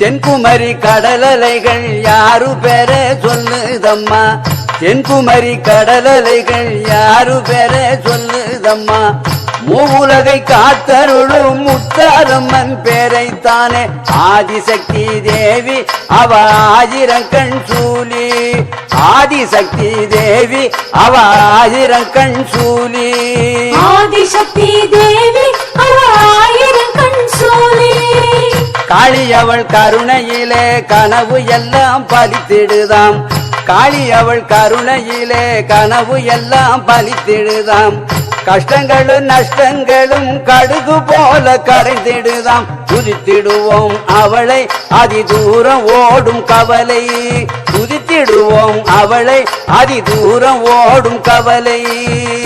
தென்குமரி கடலலைகள் யாரு பெற சொல்லுதம்மா, தென்குமரி கடலலைகள் யாரு பெற சொல்லுதம்மா. மூவுலகை காத்தருளும் முத்தாரம்மன் பேரைத்தானே ஆதிசக்தி தேவி அவ ஆயிரங்கண் சூலி, ஆதிசக்தி தேவி அவ ஆயிரங்கண் சூலி, ஆதிசக்தி தேவி அவ ஆயிரங்கண் சூலி. காளி அவள் கருணையிலே கனவு எல்லாம் பலித்திடுதாம், காளி அவள் கருணையிலே கனவு எல்லாம் பலித்திடுதாம். கஷ்டங்களும் நஷ்டங்களும் கடுகு போல கரைந்திடுதாம். துதித்திடுவோம் அவளை அதி தூரம் ஓடும் கவலை, துதித்திடுவோம் அவளை அதி தூரம் ஓடும் கவலை,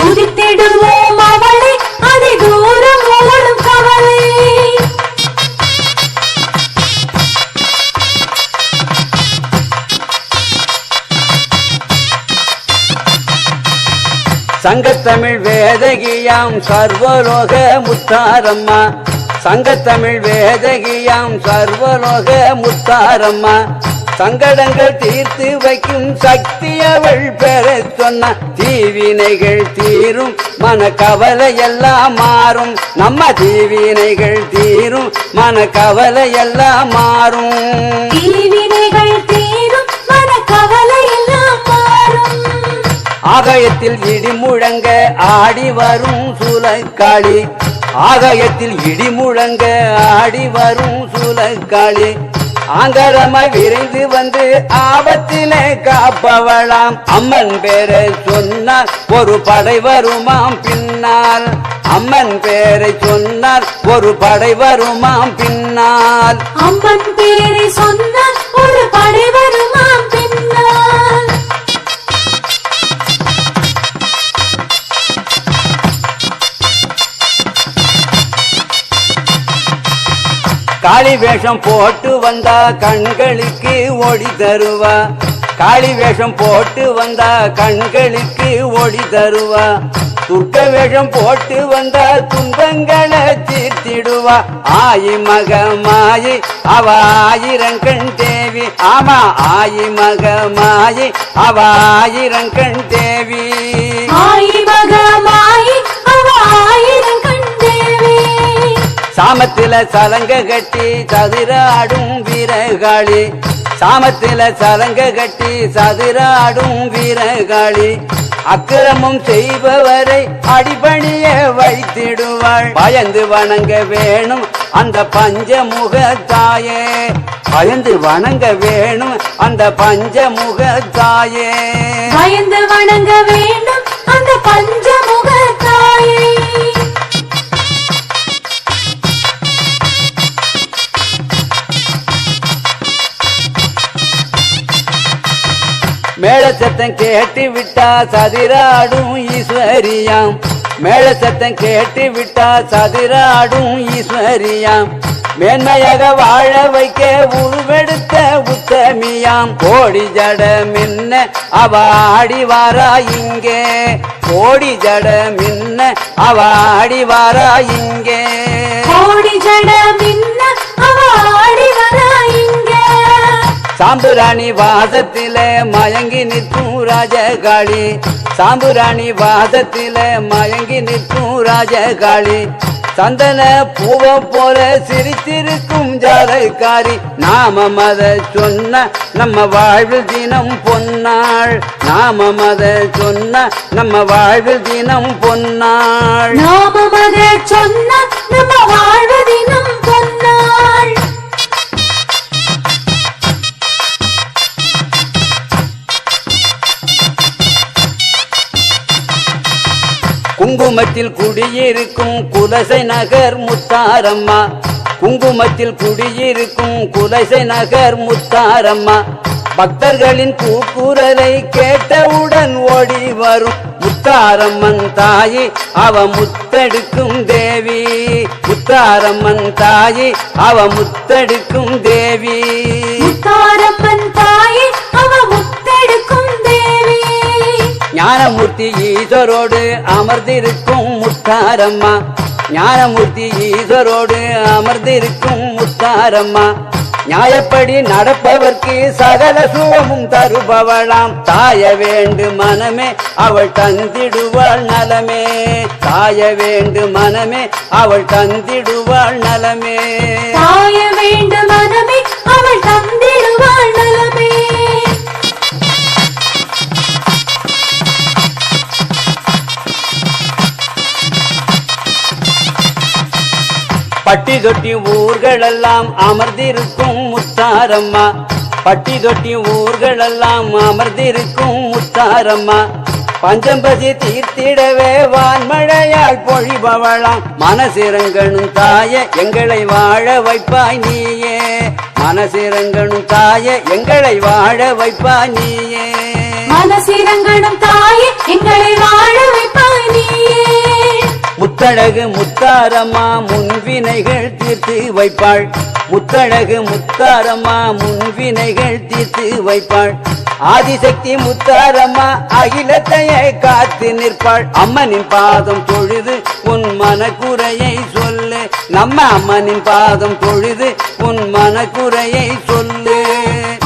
துதித்திடுவோம் அவளை அதி தூரம் ஓடும் கவலை. சங்கத்தமிழ் வேதகியாம் சர்வலோக முத்தாரம்மா, சங்கத்தமிழ் வேதகியாம் சர்வலோக முத்தாரம்மா. சங்கடங்கள் தீர்த்து வைக்கும் சக்தி அவள் பெற சொன்ன, தீவினைகள் தீரும் மன கவலை எல்லாம் மாறும், நம்ம தீவினைகள் தீரும் மன கவலை எல்லாம் மாறும், தீவினைகள் தீரும் மன கவலை எல்லாம் மாறும். ஆகாயத்தில் இடி முழங்க ஆடி வரும் சூலக்காளி, ஆகாயத்தில் இடி முழங்க ஆடி வரும் சூலக்காளி. ஆங்கரமாய் விரைந்து வந்து ஆபத்திலே காப்பவளாம், அம்மன் பேரை சொன்னார் ஒரு படை வருமாம் பின்னால், அம்மன் பேரை சொன்னார் ஒரு படை வருமாம் பின்னால், அம்மன் பேரை சொன்னார் ஒரு படை வருமாம் பின்னால். காளி வேஷம் போட்டு வந்தா கண்களுக்கு ஒளி தருவா, காளி வேஷம் போட்டு வந்தா கண்களுக்கு ஒளி தருவா. துர்க்க வேஷம் போட்டு வந்தா துன்பங்களை தீர்த்திடுவா. ஆயி மக மாயி அவ ஆயிரங்கண் தேவி, ஆமா ஆயி மக மாயி அவ ஆயிரங்கண் தேவி, ஆயி மக மாயி அவ ஆயிரங்கண் தேவி. சாமத்தில சலங்க கட்டி சதுராடும் வீரகாளி, சாமத்தில சலங்க கட்டி சதுராடும் வீரகாளி. அக்கிரமம் செய்பவரை அடிபணிய வைத்திடுவாள், பயந்து வணங்க வேணும் அந்த பஞ்சமுக தாயே, பயந்து வணங்க வேணும் அந்த பஞ்சமுக தாயே, பயந்து வணங்க வேண்டும் அந்த பஞ்சமுக தாயே. மேள சத்தம் கேட்டு விட்டா சதிராடும் ஈஸ்வரியாம், மேள சத்தம் கேட்டு விட்டா சதிராடும் ஈஸ்வரியாம். மேன்மையாக வாழ வைக்க உருவெடுத்த உத்தமியாம், கோடி ஜட மின்ன அவ ஆடி வாரா இங்கே, கோடி ஜட மின்ன அவ ஆடி வாரா இங்கே, கோடி ஜட மின்ன அவ ஆடி வரா இங்கே. சாம்புராணி வாசத்திலே மயங்கி நிற்கும் ராஜகாளி, சாம்புராணி வாசத்திலே மயங்கி நிற்கும் ராஜகாளி. சந்தன பூவை போல சிரித்திருக்கும் ஜாலக்காரி, நாம மத சொன்ன நம்ம வாழ்வில் தினம் பொன்னாள், நாம மத சொன்ன நம்ம வாழ்வில் தினம் பொன்னாள், நாம மத சொன்ன நம்ம வாழ்வு தினம் பொன்னாள். குங்குமத்தில் குடியிருக்கும் குலசை நகர் முத்தாரம்மா, குங்குமத்தில் குடியிருக்கும் குலசை நகர் முத்தாரம்மா. பக்தர்களின் கூக்குரலை கேட்டவுடன் ஓடி வரும் முத்தாரம்மன் தாயி அவ முத்தெடுக்கும் தேவி, முத்தாரம்மன் தாயி அவ முத்தெடுக்கும் தேவி, முத்தாரம்மன் தாயி அவ முத்தெடுக்கும் தேவி. ஞானமூர்த்தி ஈஸ்வரோடு அமர்ந்திருக்கும் முத்தாரம்மா, ஞானமூர்த்தி ஈஸ்வரோடு அமர்ந்திருக்கும் முத்தாரம்மா. நியாயப்படி நடப்பவர்க்கு சகல சுகமும் தருபவளாம். தாய வேண்டு மனமே அவள் தந்திடுவாள் நலமே. தாய வேண்டு மனமே அவள் தந்திடுவாள் நலமே. தாய வேண்டு மனமே அவள் தந்திடுவாள் நலமே. பட்டி தொட்டி ஊர்களெல்லாம் அமர்ந்திருக்கும் முத்தாரம்மா. பட்டி தொட்டி ஊர்களெல்லாம் அமர்ந்திருக்கும் முத்தாரம்மா. பஞ்சம்பதி தீர்த்திடவே வான்மழையால் பொழிபவளாம். மனசிறங்கணும் தாய எங்களை வாழ வைப்பாய் நீயே. மனசிறங்கணும் தாய எங்களை வாழ வைப்பாய் நீயே. மனசிறங்கணும் தாயே எங்களை வாழ வைப்பாய் நீயே. முத்தழகு முத்தாரம்மா முன்வினைகள் தீர்த்து வைப்பாள். முத்தழகு முத்தாரம்மா முன்வினைகள் தீர்த்து வைப்பாள். ஆதிசக்தி முத்தாரம்மா அகிலத்தையே காத்து நிற்பாள். அம்மனின் பாதம் தொழுது உன் மனக்குறையை சொல்லு. நம்ம அம்மனின் பாதம் தொழுது உன் மனக்குறையை சொல்லு.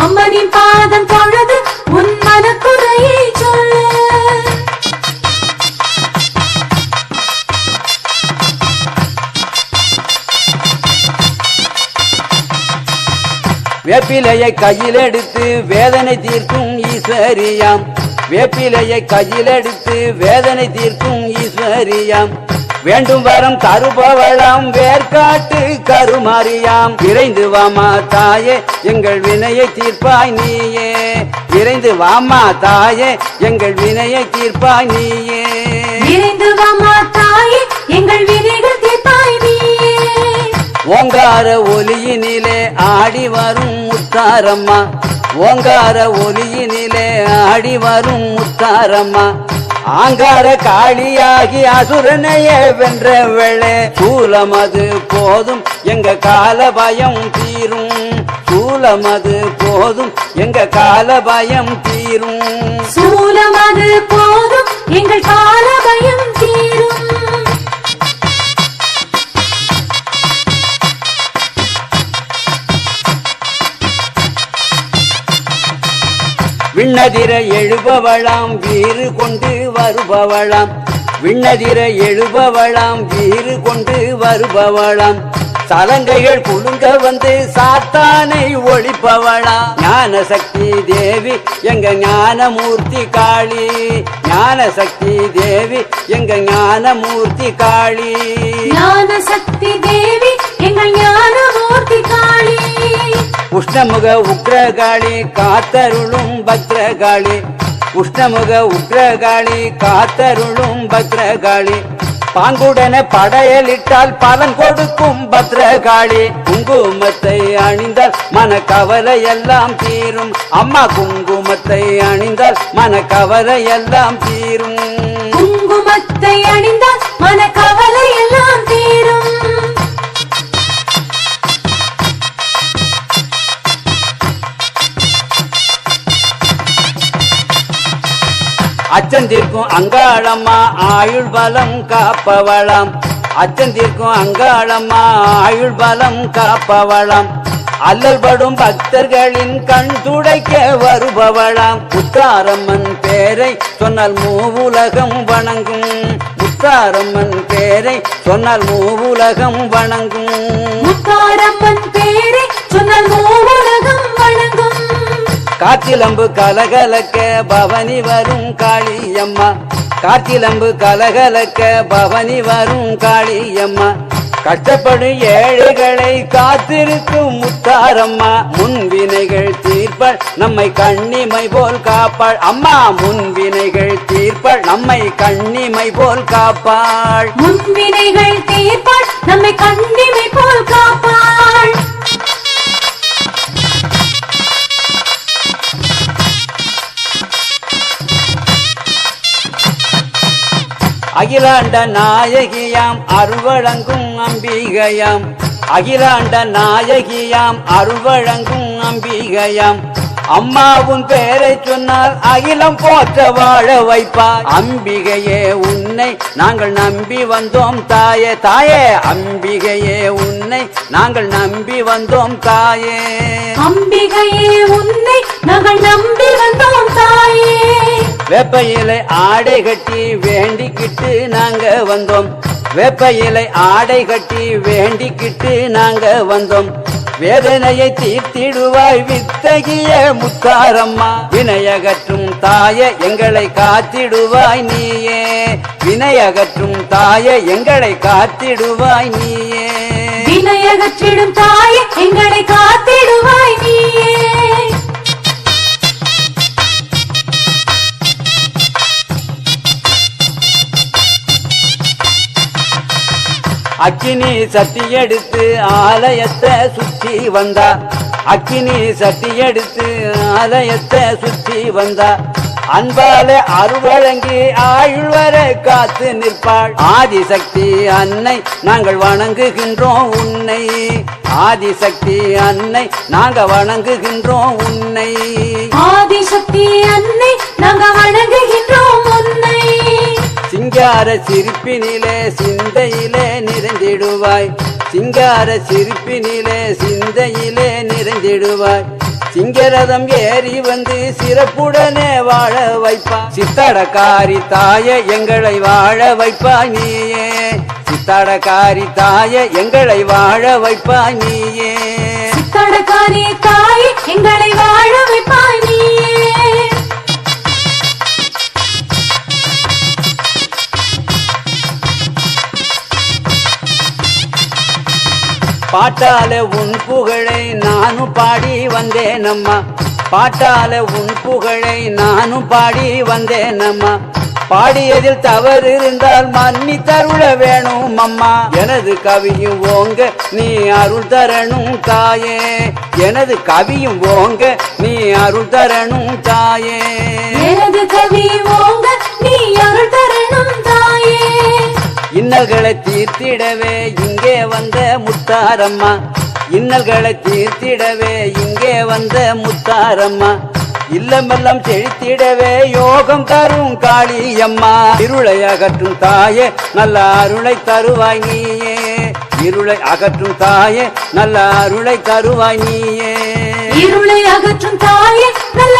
அம்மனின் பாதம் தொழுது உன் மனக்குறையை சொல்லு. வேப்பிலையை கையில் எடுத்து வேதனை தீர்க்கும் ஈஸ்வரியாம். வேப்பிலையை கையில் எடுத்து வேதனை தீர்க்கும் ஈஸ்வரியாம். வேண்டும் வரம் தருபவளாம் வேர்காட்டு கருமாரியாம். விரைந்து வாமா தாயே எங்கள் வினையை தீர்ப்பாய் நீயே. விரைந்து வாமா தாயே எங்கள் வினையை தீர்ப்பாய் நீயே. விரைந்து வாமா தாயே எங்கள் வினைகள் தீர்ப்பாய் நீயே. ஓங்கார ஒலியினிலே ஆடி வரும் முத்தாரம்மா. ஓங்கார ஒலியினிலே ஆடி வரும் முத்தாரம்மா. ஆங்கார காளியாகி அசுரனையே வென்றவளே. சூலமது போதும் எங்க கால பயம் தீரும். சூலமது போதும் எங்க கால பயம் தீரும். சூலமது போதும் எங்கள் கால பயம் தீரும். விண்ணதிர எழுபவளாம் வீறு கொண்டு வருபவளாம். விண்ணதிர எழுபவளாம் வீறு கொண்டு வருபவளாம். சலங்கைகள் குலுங்க வந்து சாத்தானை ஒழிப்பவளாம். ஞான சக்தி தேவி எங்க ஞானமூர்த்தி காளி. ஞான சக்தி தேவி எங்க ஞானமூர்த்தி காளி. ஞான சக்தி தேவி எங்கள் ஞானமூர்த்தி காளி. உஷ்ணமுக உக்ரகாளி காத்தருளும் பத்ரகாளி. உஷ்ணமுக உக்ரகாளி காத்தருளும் பத்ரகாளி. பாங்குடன படையலிட்டால் பலன் கொடுக்கும் பத்ரகாளி. குங்குமத்தை அணிந்தால் மனக்கவலை எல்லாம் தீரும். அம்மா குங்குமத்தை அணிந்தால் மனக்கவலை எல்லாம் தீரும். குங்குமத்தை அணிந்தால் மனக்கவலை எல்லாம் தீரும். அச்சந்திருக்கும் அங்காளம்மா ஆயுள் பலம் காப்பவளாம். அச்சந்திருக்கும் அங்காளம்மா ஆயுள் பலம் காப்பவளாம். அல்லல் படும் பக்தர்களின் கண் துடைக்க வருபவளாம். முத்தாரம்மன் பேரை சொன்னால் மூவுலகம் வணங்கும். முத்தாரம்மன் பேரை சொன்னால் மூவுலகம் வணங்கும். முத்தாரம்மன் பேரை சொன்னால் மூவுலகம் வணங்கும். காற்றிலம்பு கலகலக்க பவனி வரும் காளியம்மா. காற்றிலம்பு கலகலக்க பவனி வரும் காளியம்மா. கஷ்டப்படும் ஏழைகளை காத்திருக்கும் முத்தாரம்மா. முன்வினைகள் தீர்ப்பாள் நம்மை கண்ணிமை போல் காப்பாள். அம்மா முன்வினைகள் தீர்ப்பாள் நம்மை கண்ணிமை போல் காப்பாள். முன்வினைகள் தீர்ப்பாள் நம்மை கண்ணிமை போல் காப்பாள். அகிலாண்ட நாயகியாம் அருள்வழங்கும் அம்பிகையாம். அகிலாண்ட நாயகியாம் அருள்வழங்கும் அம்பிகையாம். அம்மா உன் பேரை சொன்னால் அகிலம் போற்ற வாழ வைப்பாய். அம்பிகையே உன்னை நாங்கள் நம்பி வந்தோம் தாயே தாயே. அம்பிகையே உன்னை நாங்கள் நம்பி வந்தோம் தாயே. அம்பிகையே உன்னை நாங்கள் நம்பி வந்தோம் தாயே. வேப்ப இலை ஆடை கட்டி வேண்டிக்கிட்டு நாங்க வந்தோம். வேப்ப இலை ஆடை கட்டி வேண்டிக்கிட்டு நாங்க வந்தோம். வேதனையை தீர்த்திடுவாய் வித்தகிய முத்தாரம்மா. வினையகற்றும் தாய எங்களை காத்திடுவாய் நீயே. வினையகற்றும் தாய எங்களை காத்திடுவாய் நீயே. வினையகற்றிடும் தாயே எங்களை காத்திடுவாய் நீயே. அக்கினி சட்டி எடுத்து ஆலயத்தை சுற்றி வந்தா. அக்கினி சட்டி எடுத்து ஆலயத்தை சுற்றி வந்தா. அன்பாலே அருள்வழங்கி ஆயுள் வர காத்து நிற்பாள். ஆதிசக்தி அன்னை நாங்கள் வணங்குகின்றோம் உன்னை. ஆதிசக்தி அன்னை நாங்க வணங்குகின்றோம் உன்னை. ஆதிசக்தி அன்னை நாங்க வணங்குகின்றோம் உன்னை. சிங்கார சிரிப்பினிலே சிந்தையிலே நிறைந்திடுவாய். சிங்கார சிரிப்பினிலே சிந்தையிலே நிறைந்திடுவாய். சிங்கரதம் ஏறி வந்து சிறப்புடனே வாழ வைப்பாய். சித்தடக்காரி தாய எங்களை வாழ வைப்பாய் நீயே. சித்தடக்காரி தாய எங்களை வாழ வைப்பாய் நீயே. சித்தடக்காரி தாயே எங்களை வாழ வைப்பாய் நீயே. பாட்டால உன் புகழை நானும் பாடி வந்தேன் அம்மா. பாட்டால உன் புகழை நானும் பாடி வந்தேன் அம்மா. பாடியதில் தவறு இருந்தால் மன்னி தருள வேணும் அம்மா. எனது கவியும் ஓங்க நீ அருள் தரணும் தாயே. எனது கவியும் ஓங்க நீ அருள் தரணும் தாயே. எனது கவி ஓங்க நீ அருள் தரணும் தாயே. இன்னல்களை தீர்த்திடவே இங்கே வந்த முத்தாரம்மா. இன்னல்களை தீர்த்திடவே இங்கே வந்த முத்தாரம்மா. இல்லமெல்லாம் செழித்திடவே யோகம் தரும் காளியம்மா. இருளை அகற்றும் தாயே நல்ல அருளை தருவாய் நீயே. இருளை அகற்றும் தாயே நல்ல அருளை தருவாய் நீயே. இருளை அகற்றும் தாயே நல்ல